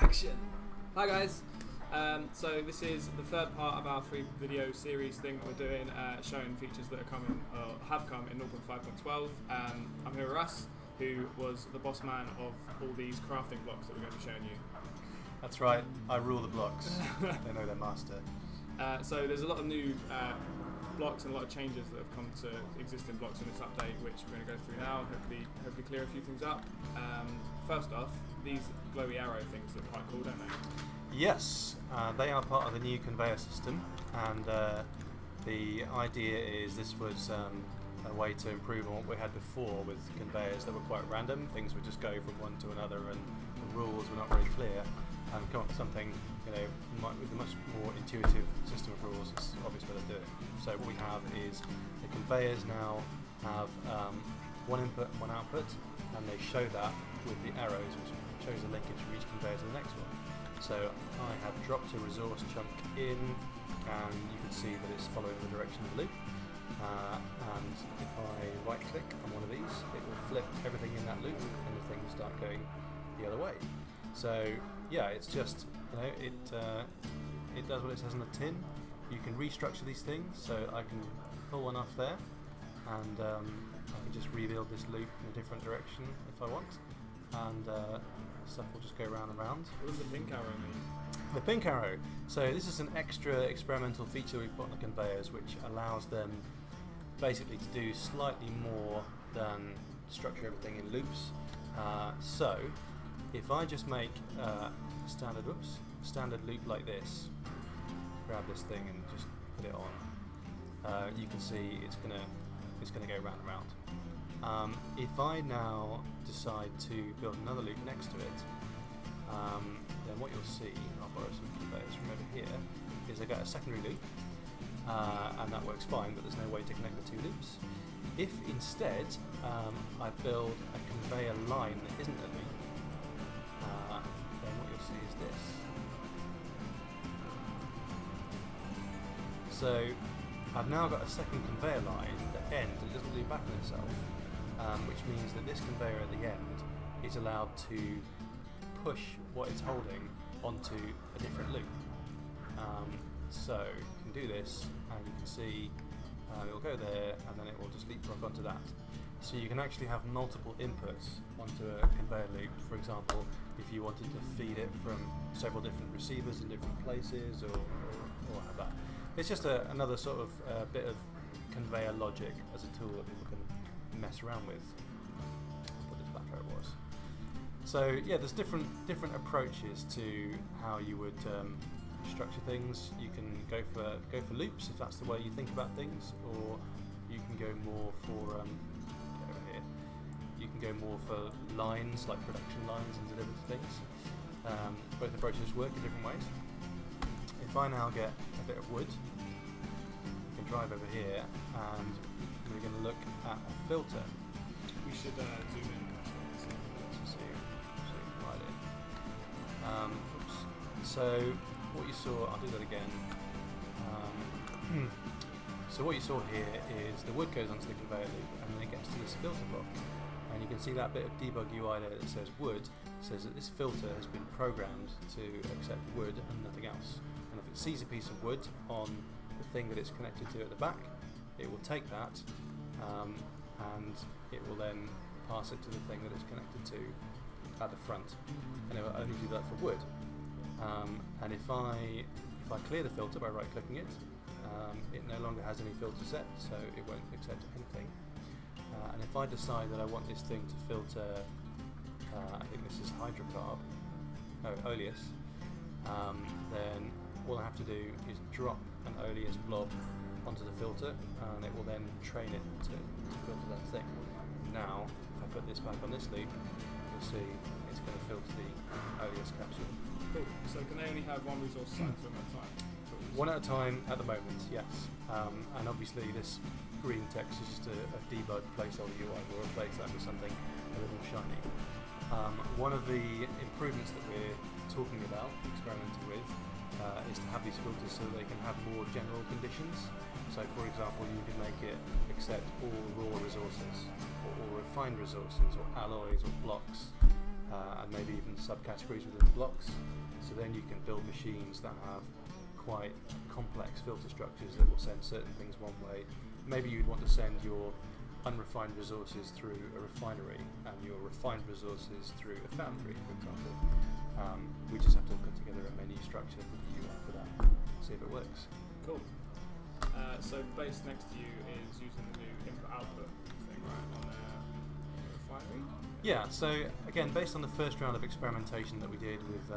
Action! Hi guys! So this is the third part of our 3-video series thing that we're doing, showing features that are coming, or have come in 0.5.12. I'm here with Russ, who was the boss man of all these crafting blocks that we're going to be showing you. That's right, I rule the blocks. They know their master. So there's a lot of new blocks and a lot of changes that have come to existing blocks in this update, which we're going to go through now, hopefully clear a few things up. First off, these glowy arrow things look quite cool, don't they? Yes, they are part of the new conveyor system, and the idea is this was a way to improve on what we had before with conveyors that were quite random. Things would just go from one to another and the rules were not very clear, and come up with something, with a much more intuitive system of rules. It's the obvious way to do it. So what we have is the conveyors now have one input, one output, and they show that with the arrows, which shows the linkage from each conveyor to the next one. So I have dropped a resource chunk in, and you can see that it's following the direction of the loop. And if I right click on one of these, it will flip everything in that loop and the things start going the other way. So yeah, it's just, it does what it says on the tin. You can restructure these things, so I can pull one off there, and I can just rebuild this loop in a different direction if I want, and stuff will just go round and round. What does the pink arrow mean? The pink arrow. So this is an extra experimental feature we put on the conveyors, which allows them basically to do slightly more than structure everything in loops. So if I just make standard loop like this, grab this thing and just put it on, you can see it's gonna go round and round. If I now decide to build another loop next to it, then what you'll see, I'll borrow some conveyors from over here, is I get a secondary loop, and that works fine, but there's no way to connect the two loops. If instead I build a conveyor line that isn't a loop, then what you'll see is this. So I've now got a second conveyor line that ends, it doesn't loop back on itself, which means that this conveyor at the end is allowed to push what it's holding onto a different loop. So you can do this, and you can see it will go there, and then it will just leapfrog onto that. So you can actually have multiple inputs onto a conveyor loop. For example, if you wanted to feed it from several different receivers in different places, or have that. It's just another sort of bit of conveyor logic as a tool that people can mess around with. I'll put this back where it was. So yeah, there's different approaches to how you would structure things. You can go for loops if that's the way you think about things, or you can go more for over here. You can go more for lines, like production lines and delivered things. Both approaches work in different ways. If I now get a bit of wood, you can drive over here, and we're going to look at a filter. We should zoom in. So what you saw, I'll do that again. So what you saw here is the wood goes onto the conveyor loop, and then it gets to this filter block. And you can see that bit of debug UI there that says wood, says that this filter has been programmed to accept wood and nothing else. And if it sees a piece of wood on the thing that it's connected to at the back, it will take that, and it will then pass it to the thing that it's connected to at the front, and it will only do that for wood. And if I clear the filter by right clicking it, it no longer has any filter set, so it won't accept anything. And if I decide that I want this thing to filter, I think this is oleus, then all I have to do is drop an oleus blob onto the filter, and it will then train it to filter that thing. Now, if I put this back on this loop, you'll see it's going to filter the oleus capsule. Cool. So can they only have one resource assigned to them at a time? One at a time at the moment, yes. And obviously this green text is just a debug placeholder UI. We'll replace that with something a little more shiny. One of the improvements that we're talking about, experimenting with, is to have these filters so that they can have more general conditions. So for example, you can make it accept all raw resources, or refined resources, or alloys, or blocks. and maybe even subcategories within the blocks. So then you can build machines that have quite complex filter structures that will send certain things one way. Maybe you'd want to send your unrefined resources through a refinery and your refined resources through a foundry, for example. We just have to put together a menu structure with the UI for that, see if it works. Cool. So base next to you is using the new input-output thing, right, on a refinery? Yeah, so again, based on the first round of experimentation that we did with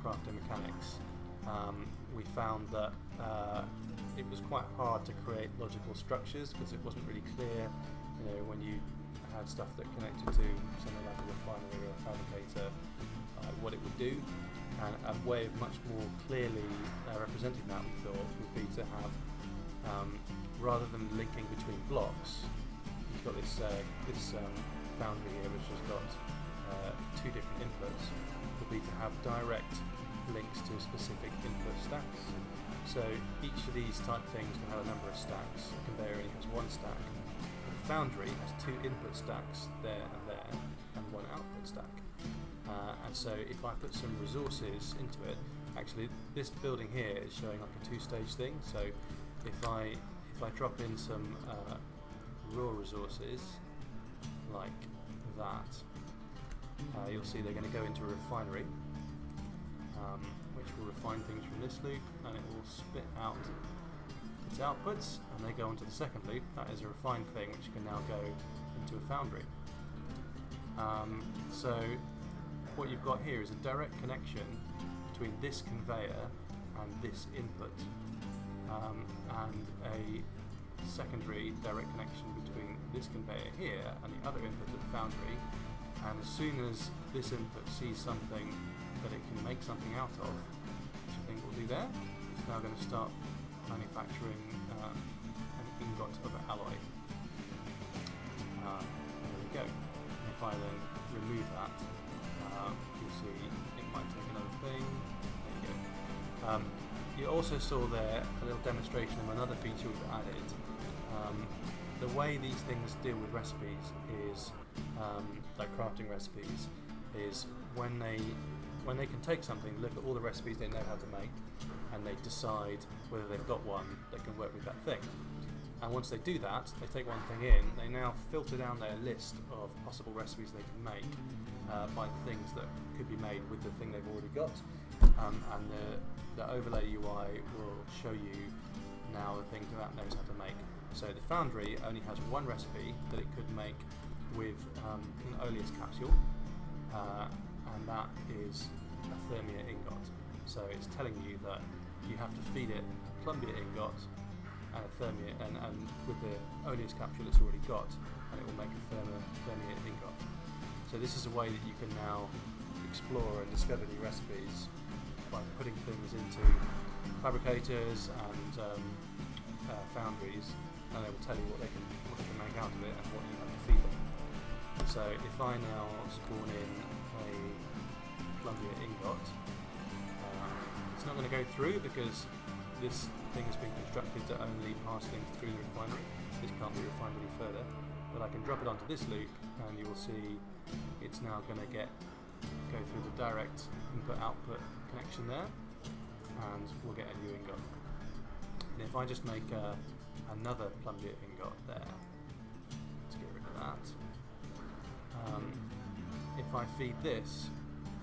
crafting mechanics, we found that it was quite hard to create logical structures because it wasn't really clear, when you had stuff that connected to something like a refinery or a fabricator, what it would do. And a way of much more clearly representing that, we thought, would be to have, rather than linking between blocks, you've got this foundry here which has got two different inputs, would be to have direct links to specific input stacks. So each of these type things can have a number of stacks. A conveyor only has one stack. The foundry has two input stacks there, and one output stack. And so if I put some resources into it, actually this building here is showing like a two-stage thing. So if I drop in some raw resources like that, you'll see they're going to go into a refinery, which will refine things from this loop, and it will spit out its outputs, and they go onto the second loop. That is a refined thing which can now go into a foundry. So what you've got here is a direct connection between this conveyor and this input, and a secondary direct connection between this conveyor here and the other input at the foundry. And as soon as this input sees something that it can make something out of, which I think we'll do there, it's now going to start manufacturing an ingot of an alloy. There we go. And if I then remove that, you'll see it might take another thing. There you go. You also saw there a little demonstration of another feature we've added. The way these things deal with recipes is, like crafting recipes, is when they can take something, look at all the recipes they know how to make, and they decide whether they've got one that can work with that thing. And once they do that, they take one thing in, they now filter down their list of possible recipes they can make by things that could be made with the thing they've already got. And the overlay UI will show you now the things that knows how to make. So the foundry only has one recipe that it could make with an oleous capsule, and that is a thermia ingot. So it's telling you that you have to feed it plumbia ingot and a thermia, and with the oleous capsule it's already got, and it will make a thermia ingot. So this is a way that you can now explore and discover new recipes by putting things into fabricators and foundries, and they will tell you what they can make out of it and what you have to feed them. So if I now spawn in a plumbia ingot, it's not going to go through because this thing has been constructed to only pass things through the refinery. This can't be refined any further, but I can drop it onto this loop, and you will see it's now going to go through the direct input-output connection there, and we'll get a new ingot. And if I just make another plumbia ingot there, let's get rid of that. If I feed this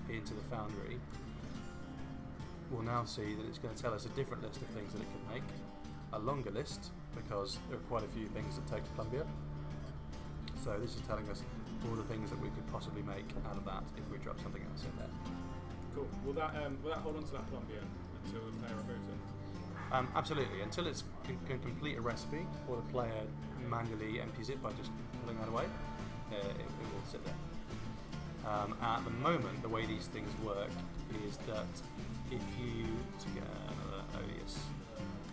into the foundry, we'll now see that it's going to tell us a different list of things that it can make, a longer list because there are quite a few things that take plumbia. So this is telling us all the things that we could possibly make out of that if we drop something else in there. Cool. Will that hold on to that plumbia until the player removes it? Absolutely, until it can complete a recipe, or the player manually empties it by just pulling that away, it will sit there. At the moment, the way these things work is that if you, to get another oleous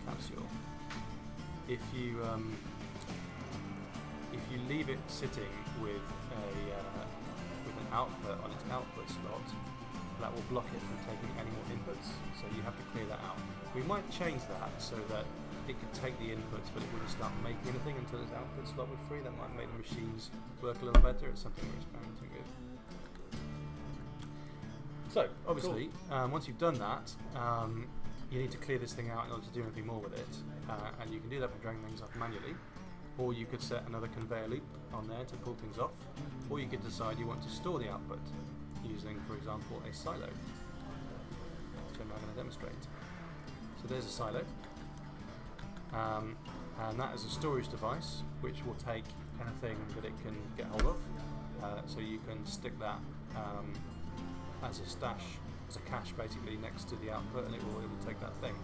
capsule, if you leave it sitting with an output on its output slot, that will block it from taking any more inputs, so you have to clear that out. We might change that so that it could take the inputs but it wouldn't start making anything until its output slot was free. That might make the machines work a little better. It's something we're experimenting with. So obviously, once you've done that, you need to clear this thing out in order to do anything more with it, and you can do that by dragging things off manually, or you could set another conveyor loop on there to pull things off, or you could decide you want to store the output using, for example, a silo, which I'm now going to demonstrate. So there's a silo, and that is a storage device which will take anything that it can get hold of, so you can stick that as a stash, as a cache basically next to the output, and it will take that thing.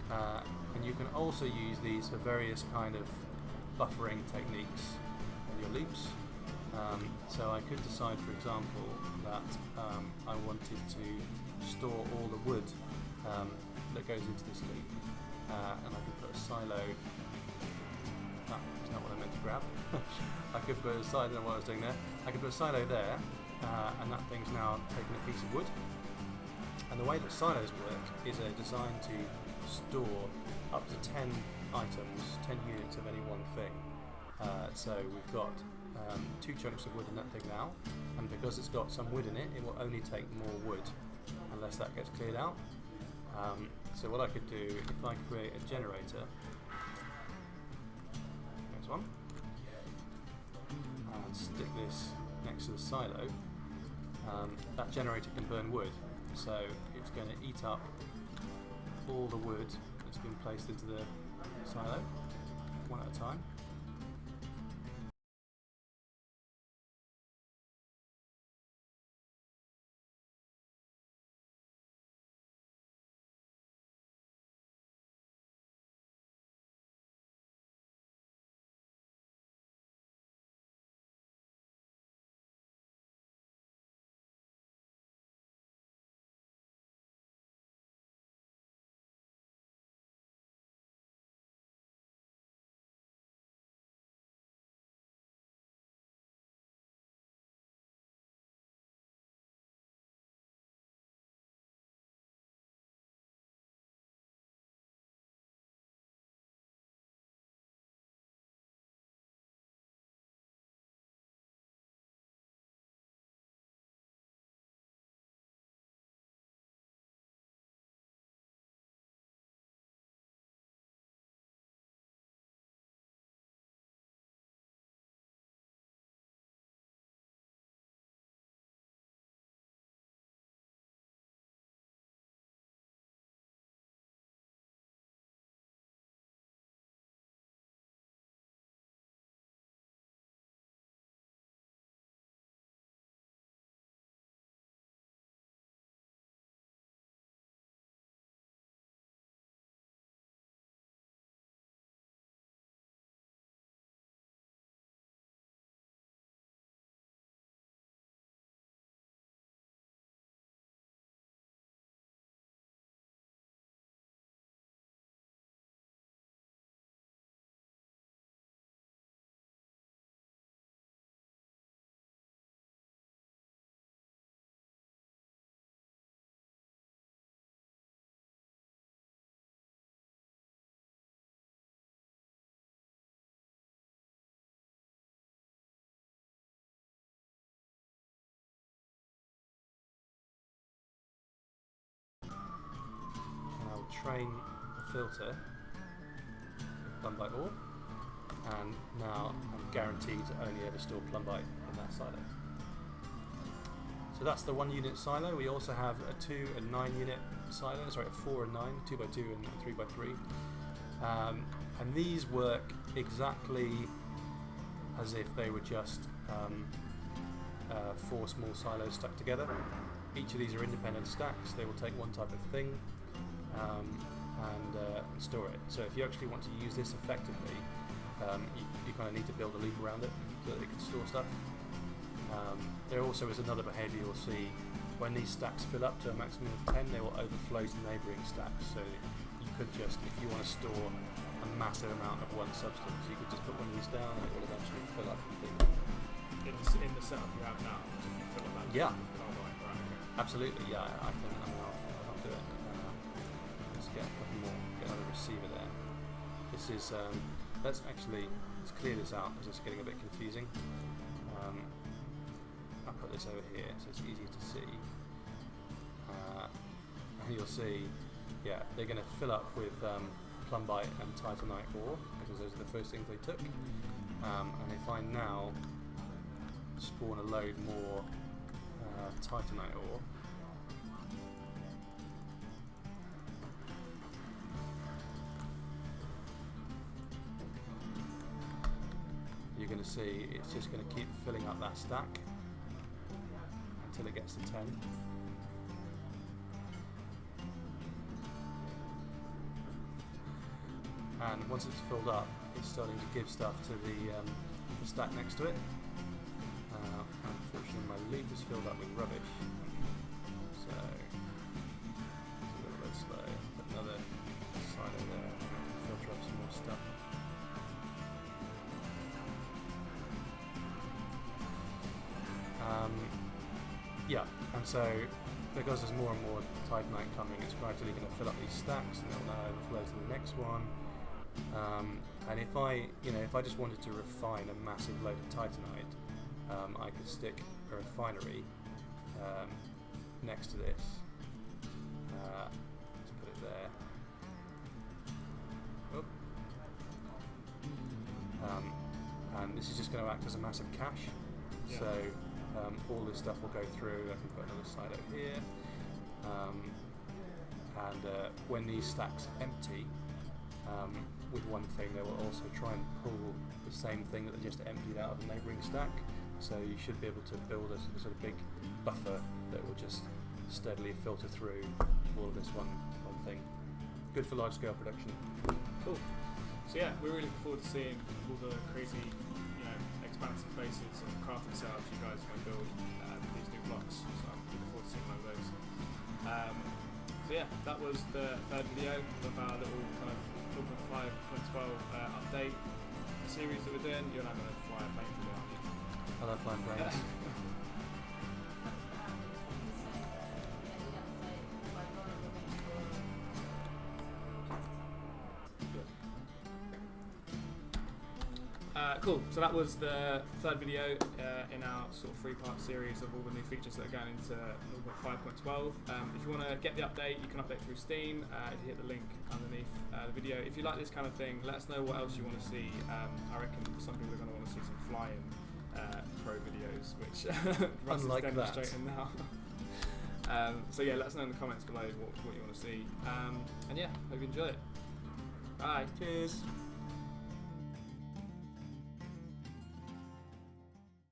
And you can also use these for various kind of buffering techniques in your loops. So I could decide, for example, that I wanted to store all the wood that goes into this loop, and I could put a silo. That's not what I meant to grab. I could put a silo. I don't know what I was doing there. I could put a silo there. And that thing's now taking a piece of wood. And the way that silos work is they're designed to store up to 10 items, 10 units of any one thing. So we've got 2 chunks of wood in that thing now, and because it's got some wood in it, it will only take more wood unless that gets cleared out. So what I could do, if I create a generator, next one, and stick this next to the silo, that generator can burn wood, so it's going to eat up all the wood that's been placed into the silo, one at a time. Train the filter with plumbite ore, and now I'm guaranteed to only ever store plumbite in that silo. So that's the 1 unit silo. We also have a 2 and 9 unit silo, sorry, a 4 and 9, 2 by 2 and 3 by 3. And these work exactly as if they were just 4 small silos stuck together. Each of these are independent stacks. They will take one type of thing and store it. So if you actually want to use this effectively, you kind of need to build a loop around it so that it can store stuff. There also is another behaviour you'll see. When these stacks fill up to a maximum of 10, they will overflow to neighbouring stacks. So you could just, if you want to store a massive amount of one substance, you could just put one of these down and it will eventually fill up completely. In the setup you have now, just fill up that. Yeah. Carbide, right, okay. Absolutely, yeah. I'll do it. Let's get a couple more. Get another receiver there. This is. Let's clear this out because it's getting a bit confusing. I'll put this over here so it's easy to see. you'll see, yeah, they're going to fill up with plumbite and titanite ore, because those are the first things they took. And if I now spawn a load more titanite ore, you're going to see it's just going to keep filling up that stack until it gets to 10. And once it's filled up, it's starting to give stuff to the stack next to it. Unfortunately, my loop is filled up with rubbish, so it's a little bit slow. Put another silo there, filter up some more stuff. Yeah, and so because there's more and more titanite coming, it's gradually going to fill up these stacks, and it'll now overflow to the next one. And if I just wanted to refine a massive load of titanite, I could stick a refinery next to this. Let's put it there. And this is just going to act as a massive cache. Yeah. So all this stuff will go through. I can put another silo here. And when these stacks empty, with one thing, they will also try and pull the same thing that they just emptied out of the neighbouring stack. So you should be able to build a sort of big buffer that will just steadily filter through all of this one thing. Good for large scale production. Cool. So yeah, we're really looking forward to seeing all the crazy, expansive bases and crafting setups you guys want to build with these new blocks. So I'm looking forward to seeing one of those. So yeah, that was the third video of our little kind of 4.5.12 update series that we're doing. You're now going to fly a plane through it, aren't you? I love flying planes. Cool, so that was the third video in our sort of 3-part series of all the new features that are going into 5.12. If you want to get the update, you can update through Steam. If you hit the link underneath the video. If you like this kind of thing, let us know what else you want to see. I reckon some people are going to want to see some flying pro videos, which Russ is demonstrating now. So yeah, let us know in the comments below what you want to see. And yeah, hope you enjoy it. Bye. Cheers.